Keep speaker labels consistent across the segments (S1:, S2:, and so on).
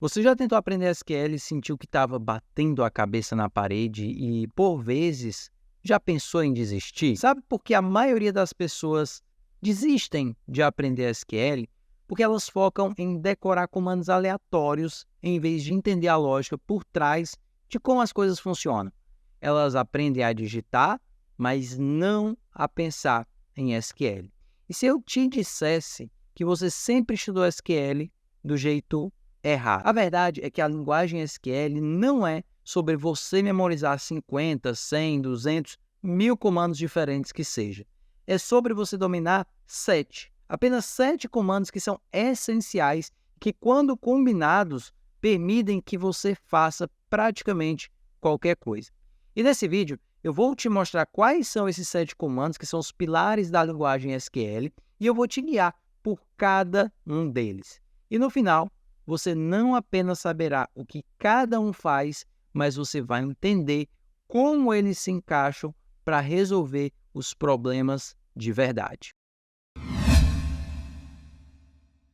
S1: Você já tentou aprender SQL e sentiu que estava batendo a cabeça na parede e, por vezes, já pensou em desistir? Sabe por que a maioria das pessoas desistem de aprender SQL? Porque elas focam em decorar comandos aleatórios em vez de entender a lógica por trás de como as coisas funcionam. Elas aprendem a digitar, mas não a pensar em SQL. E se eu te dissesse que você sempre estudou SQL do jeito errado? A verdade é que a linguagem SQL não é sobre você memorizar 50, 100, 200, 1000 comandos diferentes que seja. É sobre você dominar 7. Apenas 7 comandos que são essenciais, que quando combinados, permitem que você faça praticamente qualquer coisa. E nesse vídeo, eu vou te mostrar quais são esses 7 comandos que são os pilares da linguagem SQL e eu vou te guiar por cada um deles. E no final, você não apenas saberá o que cada um faz, mas você vai entender como eles se encaixam para resolver os problemas de verdade.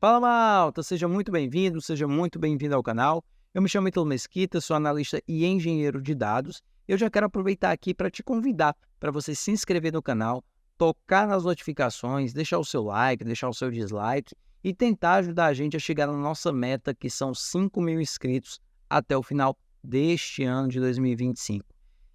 S1: Fala, malta! Seja muito bem-vindo, seja muito bem-vindo ao canal. Eu me chamo Ítalo Mesquita, sou analista e engenheiro de dados. Eu já quero aproveitar aqui para te convidar para você se inscrever no canal, tocar nas notificações, deixar o seu like, deixar o seu dislike e tentar ajudar a gente a chegar na nossa meta, que são 5.000 inscritos até o final deste ano de 2025.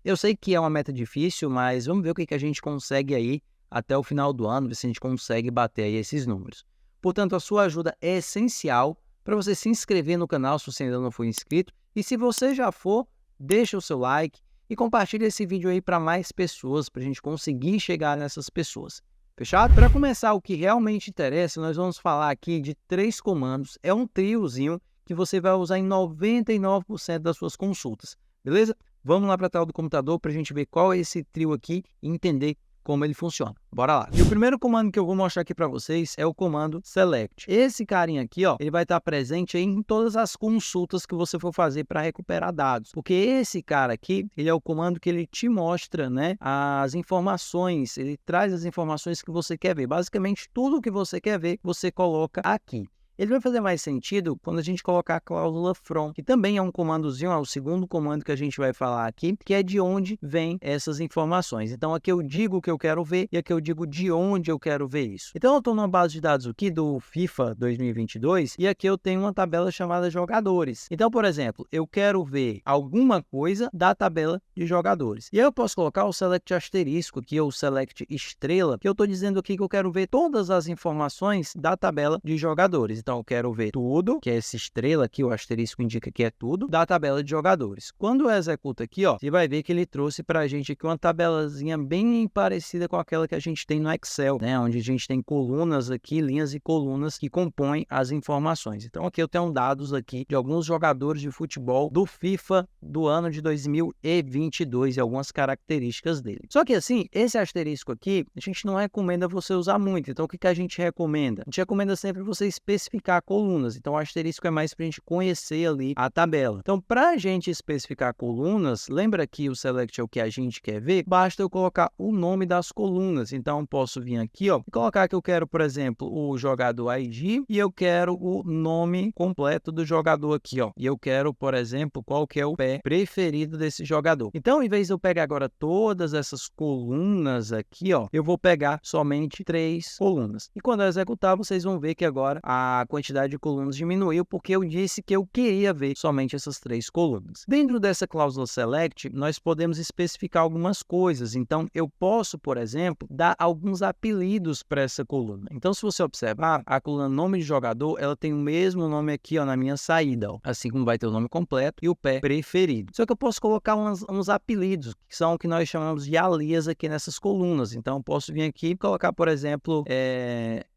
S1: Eu sei que é uma meta difícil, mas vamos ver o que a gente consegue aí até o final do ano, ver se a gente consegue bater aí esses números. Portanto, a sua ajuda é essencial para você se inscrever no canal se você ainda não for inscrito. E se você já for, deixa o seu like e compartilha esse vídeo aí para mais pessoas, para a gente conseguir chegar nessas pessoas. Fechado? Para começar, o que realmente interessa, nós vamos falar aqui de 3 comandos. É um triozinho que você vai usar em 99% das suas consultas, beleza? Vamos lá para a tela do computador para a gente ver qual é esse trio aqui e entender como ele funciona. Bora lá. E o primeiro comando que eu vou mostrar aqui para vocês é o comando select. Esse carinha aqui, ó, ele vai estar presente aí em todas as consultas que você for fazer para recuperar dados. Porque esse cara aqui, ele é o comando que ele te mostra, né, as informações, ele traz as informações que você quer ver. Basicamente, tudo que você quer ver, você coloca aqui. Ele vai fazer mais sentido quando a gente colocar a cláusula from, que também é um comandozinho, é o segundo comando que a gente vai falar aqui, que é de onde vêm essas informações. Então, aqui eu digo o que eu quero ver e aqui eu digo de onde eu quero ver isso. Então, eu estou numa base de dados aqui do FIFA 2022 e aqui eu tenho uma tabela chamada jogadores. Então, por exemplo, eu quero ver alguma coisa da tabela de jogadores. E aí eu posso colocar o select asterisco aqui, ou select estrela, que eu estou dizendo aqui que eu quero ver todas as informações da tabela de jogadores. Então, eu quero ver tudo, que é essa estrela aqui, o asterisco indica que é tudo, da tabela de jogadores. Quando eu executo aqui, ó, você vai ver que ele trouxe para a gente aqui uma tabelazinha bem parecida com aquela que a gente tem no Excel, né? Onde a gente tem colunas aqui, linhas e colunas que compõem as informações. Então, aqui eu tenho dados aqui de alguns jogadores de futebol do FIFA do ano de 2022 e algumas características dele. Só que assim, esse asterisco aqui, a gente não recomenda você usar muito. Então, o que a gente recomenda? A gente recomenda sempre você especificar colunas. Então, o asterisco é mais para a gente conhecer ali a tabela. Então, para a gente especificar colunas, lembra que o select é o que a gente quer ver? Basta eu colocar o nome das colunas. Então, posso vir aqui, ó, e colocar que eu quero, por exemplo, o jogador ID e eu quero o nome completo do jogador aqui, ó. E eu quero, por exemplo, qual que é o pé preferido desse jogador. Então, em vez de eu pegar agora todas essas colunas aqui, ó, eu vou pegar somente 3 colunas. E quando eu executar, vocês vão ver que agora a quantidade de colunas diminuiu, porque eu disse que eu queria ver somente essas 3 colunas. Dentro dessa cláusula select, nós podemos especificar algumas coisas. Então, eu posso, por exemplo, dar alguns apelidos para essa coluna. Então, se você observar, a coluna nome de jogador, ela tem o mesmo nome aqui, ó, na minha saída, ó, assim como vai ter o nome completo e o pé preferido. Só que eu posso colocar uns apelidos, que são o que nós chamamos de alias aqui nessas colunas. Então, eu posso vir aqui e colocar, por exemplo,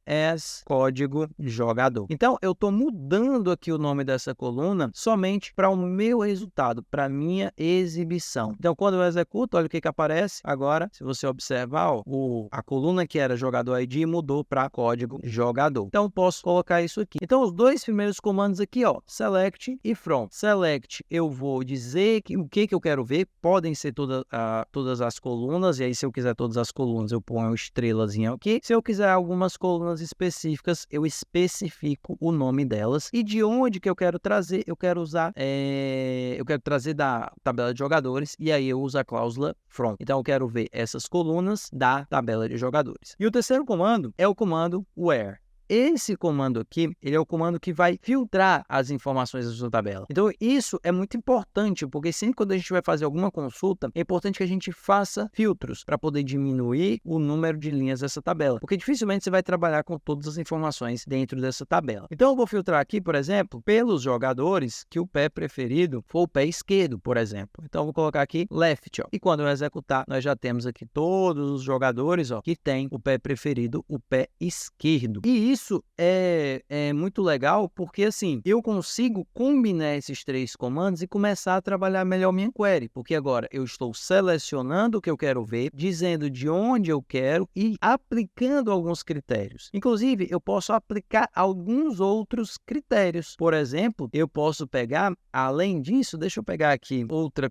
S1: as código jogador. Então, eu estou mudando aqui o nome dessa coluna somente para o meu resultado, para a minha exibição. Então, quando eu executo, olha o que aparece. Agora, se você observar, ó, a coluna que era jogador ID mudou para código jogador. Então, posso colocar isso aqui. Então, os dois primeiros comandos aqui, ó, select e from. Select, eu vou dizer o que eu quero ver. Podem ser todas as colunas. E aí, se eu quiser todas as colunas, eu ponho estrelazinha aqui. Se eu quiser algumas colunas colunas específicas, eu especifico o nome delas e de onde que eu quero trazer, eu quero trazer da tabela de jogadores e aí eu uso a cláusula from. Então eu quero ver essas colunas da tabela de jogadores. E o terceiro comando é o comando where. Esse comando aqui, ele é o comando que vai filtrar as informações da sua tabela. Então, isso é muito importante, porque sempre quando a gente vai fazer alguma consulta, é importante que a gente faça filtros para poder diminuir o número de linhas dessa tabela, porque dificilmente você vai trabalhar com todas as informações dentro dessa tabela. Então, eu vou filtrar aqui, por exemplo, pelos jogadores que o pé preferido for o pé esquerdo, por exemplo. Então, eu vou colocar aqui left, ó. E quando eu executar, nós já temos aqui todos os jogadores, ó, que tem o pé preferido, o pé esquerdo. E isso é muito legal porque, assim, eu consigo combinar esses três comandos e começar a trabalhar melhor minha query, porque agora eu estou selecionando o que eu quero ver, dizendo de onde eu quero e aplicando alguns critérios. Inclusive, eu posso aplicar alguns outros critérios. Por exemplo, eu posso pegar, além disso, deixa eu pegar aqui outra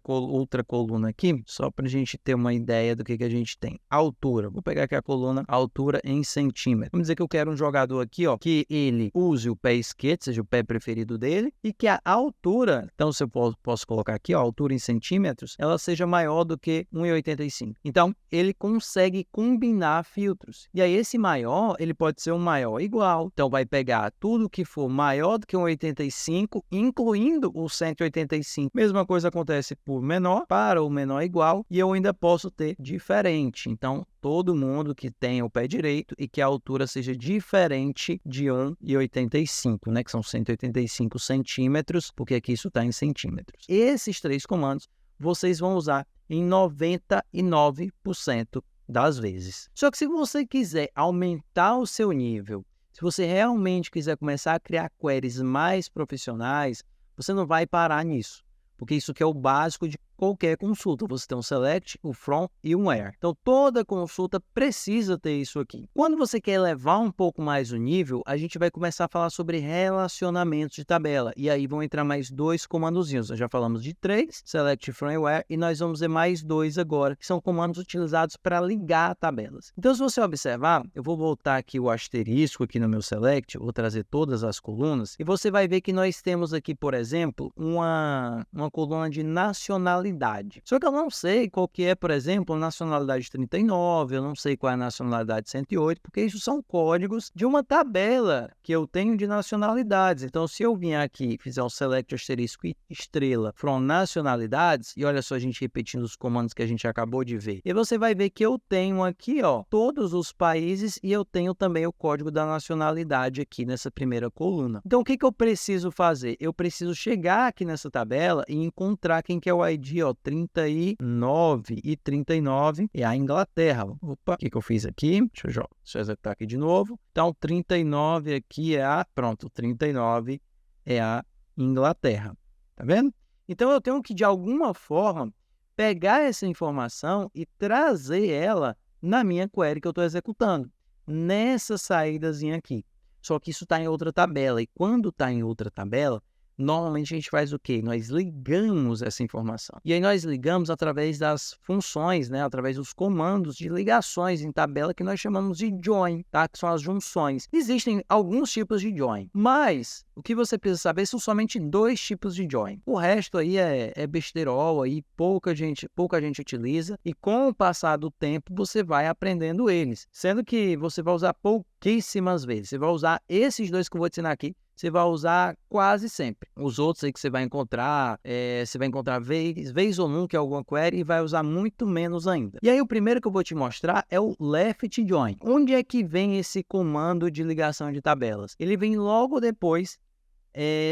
S1: coluna aqui, só para a gente ter uma ideia do que a gente tem. Altura. Vou pegar aqui a coluna altura em centímetros. Vamos dizer que eu quero um jogador aqui, ó, que ele use o pé esquerdo, seja o pé preferido dele, e que a altura, então se eu posso colocar aqui, ó, a altura em centímetros, ela seja maior do que 1,85. Então, ele consegue combinar filtros. E aí, esse maior, ele pode ser um maior igual. Então, vai pegar tudo que for maior do que 1,85, incluindo o 185. Mesma coisa acontece por menor, para o menor igual, e eu ainda posso ter diferente. Então, todo mundo que tenha o pé direito e que a altura seja diferente de 1,85, né? Que são 185 centímetros, porque aqui isso está em centímetros. Esses três comandos vocês vão usar em 99% das vezes. Só que se você quiser aumentar o seu nível, se você realmente quiser começar a criar queries mais profissionais, você não vai parar nisso, porque isso aqui é o básico de qualquer consulta. Você tem um select, o from e um where. Então, toda consulta precisa ter isso aqui. Quando você quer elevar um pouco mais o nível, a gente vai começar a falar sobre relacionamentos de tabela. E aí vão entrar mais dois comandozinhos. Nós já falamos de 3, select, from e where, e nós vamos ver mais 2 agora, que são comandos utilizados para ligar tabelas. Então, se você observar, eu vou voltar aqui o asterisco aqui no meu select, vou trazer todas as colunas, e você vai ver que nós temos aqui, por exemplo, uma coluna de nacionalidade. Só que eu não sei qual que é, por exemplo, a nacionalidade 39, eu não sei qual é a nacionalidade 108, porque isso são códigos de uma tabela que eu tenho de nacionalidades. Então, se eu vier aqui, fizer um select asterisco e estrela from nacionalidades, e olha só a gente repetindo os comandos que a gente acabou de ver, e você vai ver que eu tenho aqui, ó, todos os países e eu tenho também o código da nacionalidade aqui nessa primeira coluna. Então, o que eu preciso fazer? Eu preciso chegar aqui nessa tabela e encontrar quem que é o ID, ó, 39 e 39 é a Inglaterra. Opa, o que eu fiz aqui? Deixa eu executar aqui de novo. Então, 39 aqui é pronto, 39 é a Inglaterra. Tá vendo? Então, eu tenho que, de alguma forma, pegar essa informação e trazer ela na minha query que eu estou executando, nessa saídazinha aqui. Só que isso está em outra tabela. E quando está em outra tabela, normalmente a gente faz o quê? Nós ligamos essa informação. E aí nós ligamos através das funções, né? Através dos comandos de ligações em tabela que nós chamamos de join, tá? Que são as junções. Existem alguns tipos de join, mas o que você precisa saber são somente 2 tipos de join. O resto aí é besterol, aí pouca gente utiliza, e com o passar do tempo você vai aprendendo eles, sendo que você vai usar pouquíssimas vezes. Você vai usar esses 2 que eu vou te ensinar aqui, você vai usar quase sempre. Os outros aí que você vai encontrar vez ou nunca alguma query e vai usar muito menos ainda. E aí o primeiro que eu vou te mostrar é o left join. Onde é que vem esse comando de ligação de tabelas? Ele vem logo depois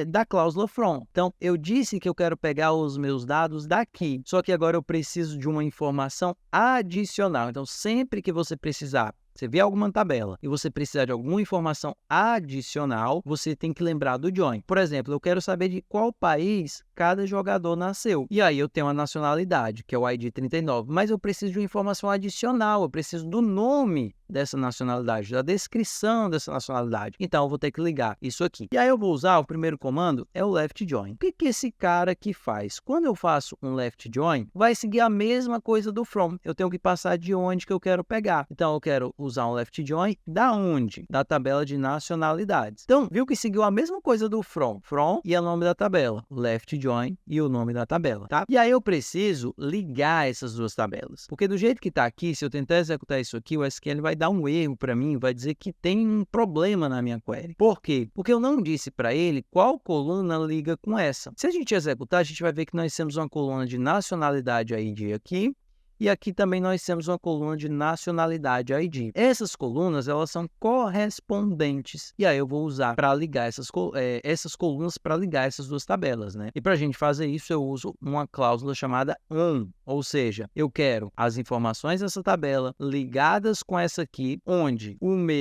S1: da cláusula from. Então, eu disse que eu quero pegar os meus dados daqui, só que agora eu preciso de uma informação adicional. Então, sempre que você precisar, você vê alguma tabela e você precisar de alguma informação adicional, você tem que lembrar do join. Por exemplo, eu quero saber de qual país cada jogador nasceu. E aí eu tenho a nacionalidade, que é o ID 39, mas eu preciso de uma informação adicional, eu preciso do nome dessa nacionalidade, da descrição dessa nacionalidade. Então, eu vou ter que ligar isso aqui. E aí eu vou usar o primeiro comando, é o left join. O que esse cara aqui faz? Quando eu faço um left join, vai seguir a mesma coisa do from. Eu tenho que passar de onde que eu quero pegar. Então, eu quero usar um left join da onde? Da tabela de nacionalidades. Então, viu que seguiu a mesma coisa do from. From e o nome da tabela. Left join e o nome da tabela, tá? E aí eu preciso ligar essas duas tabelas. Porque do jeito que está aqui, se eu tentar executar isso aqui, o SQL vai dar um erro para mim, vai dizer que tem um problema na minha query. Por quê? Porque eu não disse para ele qual coluna liga com essa. Se a gente executar, a gente vai ver que nós temos uma coluna de nacionalidade ID aqui, e aqui também nós temos uma coluna de nacionalidade ID. Essas colunas, elas são correspondentes. E aí eu vou usar para ligar essas colunas para ligar essas duas tabelas, né? E para a gente fazer isso, eu uso uma cláusula chamada ON. Ou seja, eu quero as informações dessa tabela ligadas com essa aqui, onde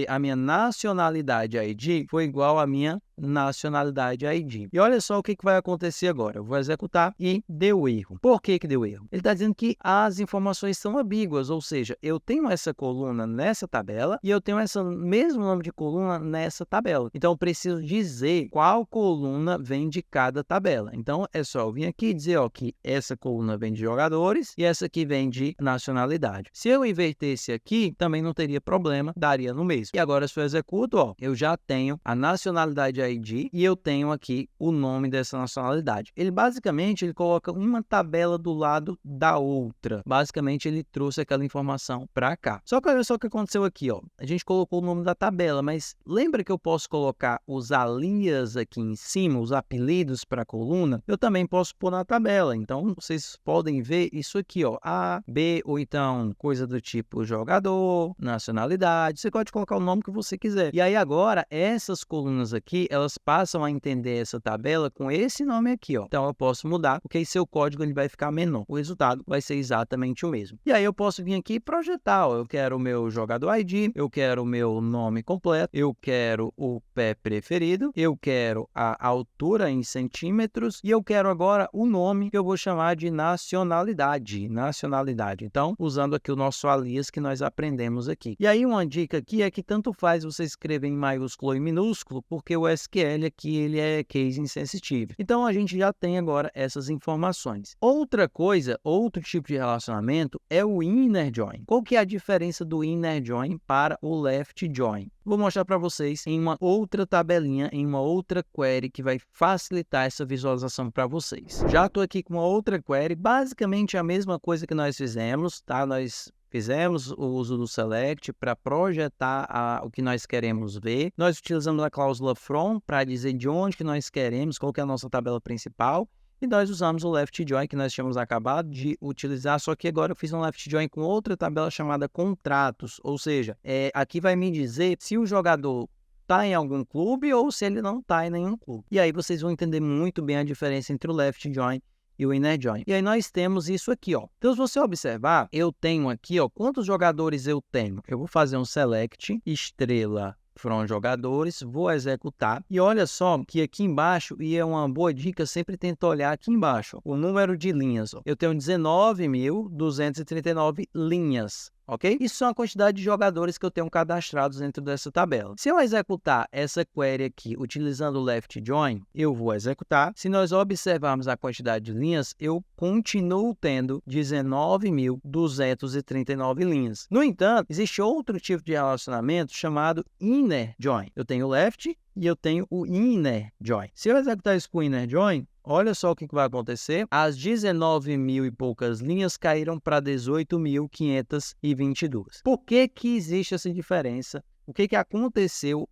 S1: a minha nacionalidade ID foi igual à minha nacionalidade ID. E olha só o que vai acontecer agora. Eu vou executar e deu erro. Por que deu erro? Ele está dizendo que as informações são ambíguas, ou seja, eu tenho essa coluna nessa tabela e eu tenho esse mesmo nome de coluna nessa tabela. Então, eu preciso dizer qual coluna vem de cada tabela. Então, é só eu vir aqui e dizer ó, que essa coluna vem de jogadores e essa aqui vem de nacionalidade. Se eu invertesse aqui, também não teria problema, daria no mesmo. E agora, se eu executo, ó, eu já tenho a nacionalidade ID e eu tenho aqui o nome dessa nacionalidade. Ele basicamente coloca uma tabela do lado da outra. Basicamente ele trouxe aquela informação para cá. Só que olha só o que aconteceu aqui, ó. A gente colocou o nome da tabela, mas lembra que eu posso colocar os alias aqui em cima, os apelidos para a coluna? Eu também posso pôr na tabela. Então vocês podem ver isso aqui, ó, A, B ou então coisa do tipo jogador, nacionalidade. Você pode colocar o nome que você quiser. E aí agora essas colunas aqui elas passam a entender essa tabela com esse nome aqui, ó. Então, eu posso mudar, porque aí seu código ele vai ficar menor. O resultado vai ser exatamente o mesmo. E aí, eu posso vir aqui e projetar, ó. Eu quero o meu jogador ID, eu quero o meu nome completo, eu quero o pé preferido, eu quero a altura em centímetros e eu quero agora o nome que eu vou chamar de nacionalidade. Nacionalidade. Então, usando aqui o nosso alias que nós aprendemos aqui. E aí, uma dica aqui é que tanto faz você escrever em maiúsculo ou em minúsculo, porque o SQL aqui ele é case insensitive. Então, a gente já tem agora essas informações. Outra coisa, outro tipo de relacionamento é o inner join. Qual que é a diferença do inner join para o left join? Vou mostrar para vocês em uma outra tabelinha, em uma outra query que vai facilitar essa visualização para vocês. Já estou aqui com uma outra query, basicamente a mesma coisa que nós fizemos, tá? Nós fizemos o uso do select para projetar o que nós queremos ver. Nós utilizamos a cláusula from para dizer de onde que nós queremos, qual que é a nossa tabela principal. E nós usamos o left join que nós tínhamos acabado de utilizar, só que agora eu fiz um left join com outra tabela chamada contratos. Ou seja, aqui vai me dizer se o jogador está em algum clube ou se ele não está em nenhum clube. E aí vocês vão entender muito bem a diferença entre o left join e o inner join. E aí nós temos isso aqui, ó. Então, se você observar, eu tenho aqui, ó, quantos jogadores eu tenho? Eu vou fazer um select, estrela from jogadores, vou executar. E olha só que aqui embaixo, e é uma boa dica, sempre tenta olhar aqui embaixo, ó, o número de linhas. Ó. Eu tenho 19.239 linhas. Ok? Isso é a quantidade de jogadores que eu tenho cadastrados dentro dessa tabela. Se eu executar essa query aqui utilizando o left join, eu vou executar. Se nós observarmos a quantidade de linhas, eu continuo tendo 19.239 linhas. No entanto, existe outro tipo de relacionamento chamado inner join. Eu tenho o left e eu tenho o inner join. Se eu executar isso com o inner join, olha só o que vai acontecer. As 19.000 e poucas linhas caíram para 18.522. Por que existe essa diferença? O que aconteceu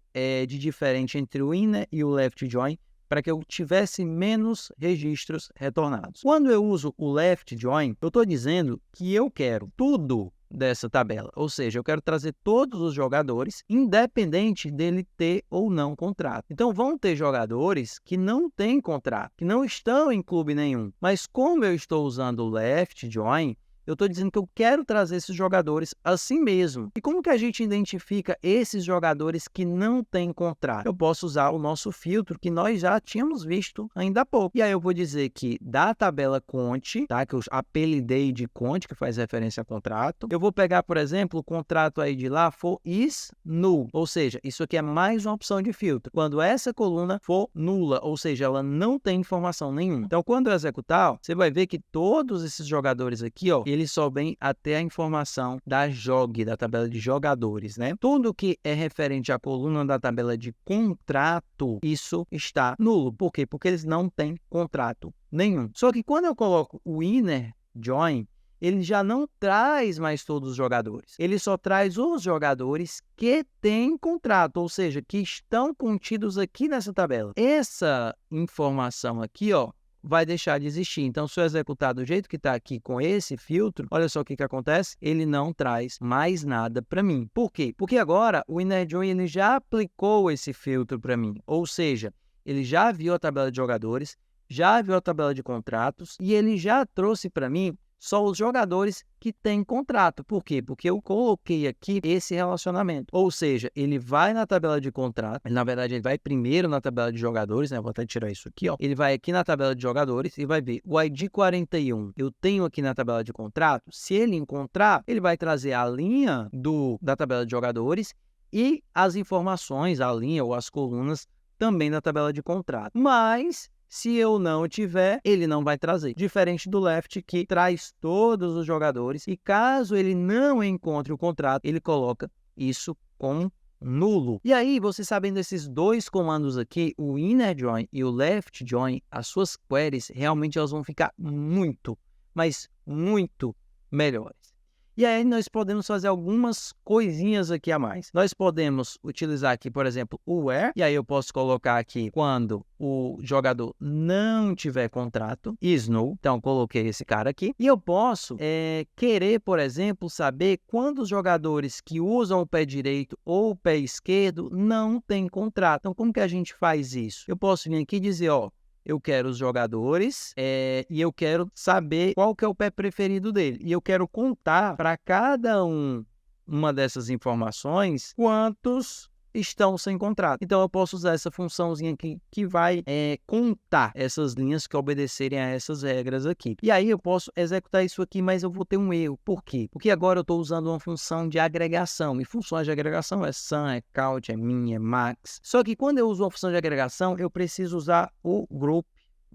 S1: de diferente entre o inner e o left join para que eu tivesse menos registros retornados? Quando eu uso o left join, eu estou dizendo que eu quero tudo dessa tabela, ou seja, eu quero trazer todos os jogadores, independente dele ter ou não contrato. Então, vão ter jogadores que não têm contrato, que não estão em clube nenhum, mas como eu estou usando o left join, Eu estou dizendo que eu quero trazer esses jogadores assim mesmo. E como que a gente identifica esses jogadores que não têm contrato? Eu posso usar o nosso filtro que nós já tínhamos visto ainda há pouco. E aí eu vou dizer que da tabela Conte, tá? Que eu apelidei de Conte, que faz referência a contrato. Eu vou pegar, por exemplo, o contrato aí de lá for is null, ou seja, isso aqui é mais uma opção de filtro. Quando essa coluna for nula, ou seja, ela não tem informação nenhuma. Então, quando eu executar, ó, você vai ver que todos esses jogadores aqui, ó, eles só vêm até a informação da JOG, da tabela de jogadores, né? Tudo que é referente à coluna da tabela de contrato, isso está nulo. Por quê? Porque eles não têm contrato nenhum. Só que quando eu coloco o inner join, ele já não traz mais todos os jogadores. Ele só traz os jogadores que têm contrato, ou seja, que estão contidos aqui nessa tabela. Essa informação aqui, ó, vai deixar de existir. Então, se eu executar do jeito que está aqui com esse filtro, olha só o que acontece. Ele não traz mais nada para mim. Por quê? Porque agora o inner join ele já aplicou esse filtro para mim. Ou seja, ele já viu a tabela de jogadores, já viu a tabela de contratos e ele já trouxe para mim só os jogadores que têm contrato. Por quê? Porque eu coloquei aqui esse relacionamento. Ou seja, ele vai na tabela de contrato, na verdade ele vai primeiro na tabela de jogadores, né? Vou até tirar isso aqui, ó. Ele vai aqui na tabela de jogadores e vai ver o ID 41. Eu tenho aqui na tabela de contrato. Se ele encontrar, ele vai trazer a linha da tabela de jogadores e as informações, a linha ou as colunas também da tabela de contrato. Mas se eu não tiver, ele não vai trazer. Diferente do left, que traz todos os jogadores. E caso ele não encontre o contrato, ele coloca isso como nulo. E aí, você sabendo esses dois comandos aqui, o inner join e o left join, as suas queries realmente elas vão ficar muito, mas muito melhores. E aí nós podemos fazer algumas coisinhas aqui a mais. Nós podemos utilizar aqui, por exemplo, o where, e aí eu posso colocar aqui quando o jogador não tiver contrato, is null, então coloquei esse cara aqui. E eu posso querer, por exemplo, saber quando os jogadores que usam o pé direito ou o pé esquerdo não têm contrato. Então, como que a gente faz isso? Eu posso vir aqui e dizer, ó, eu quero os jogadores e eu quero saber qual que é o pé preferido dele. E eu quero contar para cada uma dessas informações quantos estão sem contrato. Então, eu posso usar essa funçãozinha aqui que vai contar essas linhas que obedecerem a essas regras aqui. E aí, eu posso executar isso aqui, mas eu vou ter um erro. Por quê? Porque agora eu estou usando uma função de agregação. E funções de agregação é sum, é count, é min, é max. Só que quando eu uso uma função de agregação, eu preciso usar o group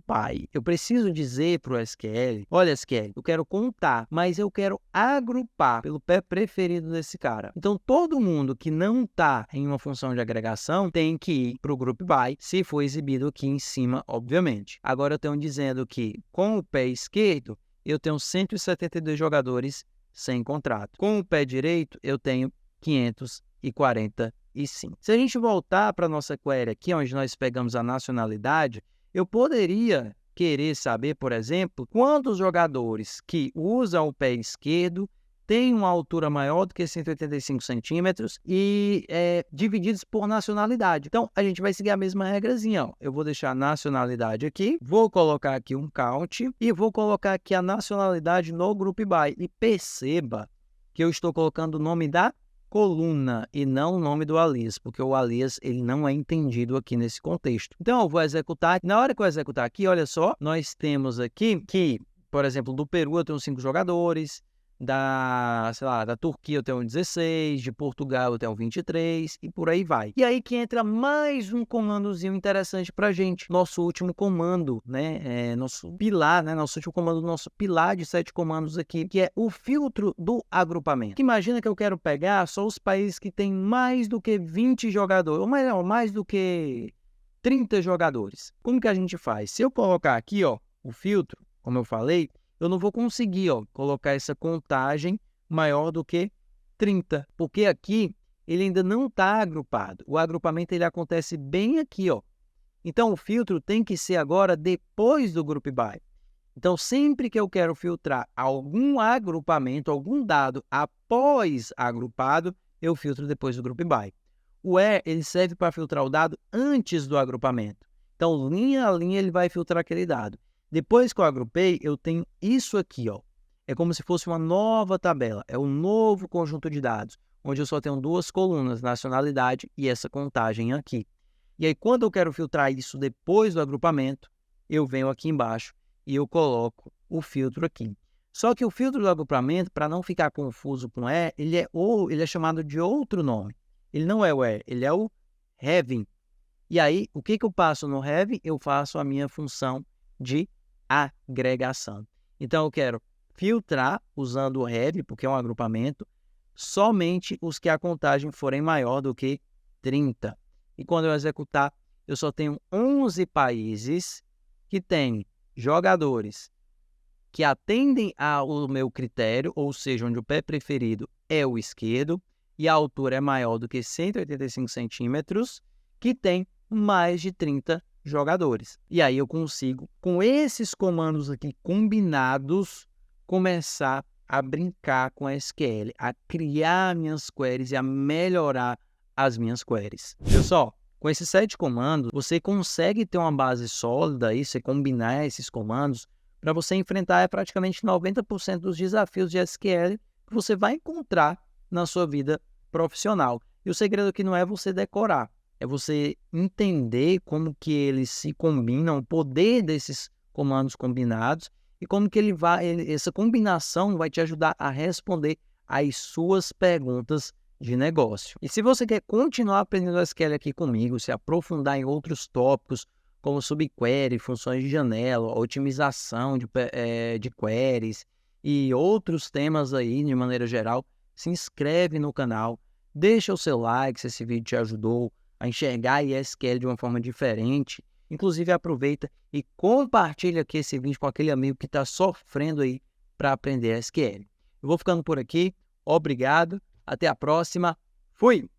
S1: by. Eu preciso dizer para o SQL, olha SQL, eu quero contar, mas eu quero agrupar pelo pé preferido desse cara. Então, todo mundo que não está em uma função de agregação tem que ir para o group by, se for exibido aqui em cima, obviamente. Agora, eu tenho dizendo que com o pé esquerdo, eu tenho 172 jogadores sem contrato. Com o pé direito, eu tenho 545. Se a gente voltar para a nossa query aqui, onde nós pegamos a nacionalidade, eu poderia querer saber, por exemplo, quantos jogadores que usam o pé esquerdo têm uma altura maior do que 185 centímetros e divididos por nacionalidade. Então, a gente vai seguir a mesma regrazinha. Ó. Eu vou deixar a nacionalidade aqui, vou colocar aqui um count e vou colocar aqui a nacionalidade no group by. E perceba que eu estou colocando o nome da coluna e não o nome do alias, porque o alias ele não é entendido aqui nesse contexto. Então, eu vou executar. Na hora que eu executar aqui, olha só, nós temos aqui que, por exemplo, do Peru eu tenho 5 jogadores, da Turquia eu tenho 16, de Portugal eu tenho 23 e por aí vai. E aí que entra mais um comandozinho interessante para a gente. Nosso último comando, né? Nosso pilar, né? Nosso último comando, nosso pilar de 7 comandos aqui, que é o filtro do agrupamento. Imagina que eu quero pegar só os países que têm mais do que 20 jogadores, ou mais do que 30 jogadores. Como que a gente faz? Se eu colocar aqui, ó, o filtro, como eu falei, eu não vou conseguir colocar essa contagem maior do que 30, porque aqui ele ainda não está agrupado. O agrupamento ele acontece bem aqui. Ó. Então, o filtro tem que ser agora depois do group by. Então, sempre que eu quero filtrar algum agrupamento, algum dado após agrupado, eu filtro depois do group by. O where ele serve para filtrar o dado antes do agrupamento. Então, linha a linha, ele vai filtrar aquele dado. Depois que eu agrupei, eu tenho isso aqui, ó. é como se fosse uma nova tabela, é um novo conjunto de dados, onde eu só tenho duas colunas, nacionalidade e essa contagem aqui. E aí, quando eu quero filtrar isso depois do agrupamento, eu venho aqui embaixo e eu coloco o filtro aqui. Só que o filtro do agrupamento, para não ficar confuso com ele é chamado de outro nome. Ele não é o ele é o having. E aí, o que eu passo no having? Eu faço a minha função de agregação. Então, eu quero filtrar usando o having, porque é um agrupamento, somente os que a contagem forem maior do que 30. E quando eu executar, eu só tenho 11 países que têm jogadores que atendem ao meu critério, ou seja, onde o pé preferido é o esquerdo e a altura é maior do que 185 centímetros, que tem mais de 30 jogadores. E aí eu consigo, com esses comandos aqui combinados, começar a brincar com a SQL, a criar minhas queries e a melhorar as minhas queries. Pessoal, com esses 7 comandos, você consegue ter uma base sólida aí, você combinar esses comandos para você enfrentar praticamente 90% dos desafios de SQL que você vai encontrar na sua vida profissional. E o segredo aqui não é você decorar, é você entender como que eles se combinam, o poder desses comandos combinados e como que essa combinação vai te ajudar a responder às suas perguntas de negócio. E se você quer continuar aprendendo SQL aqui comigo, se aprofundar em outros tópicos, como subquery, funções de janela, otimização de queries e outros temas aí de maneira geral, se inscreve no canal, deixa o seu like se esse vídeo te ajudou a enxergar a SQL de uma forma diferente. Inclusive aproveita e compartilha aqui esse vídeo com aquele amigo que está sofrendo aí para aprender SQL. Eu vou ficando por aqui, obrigado, até a próxima, fui!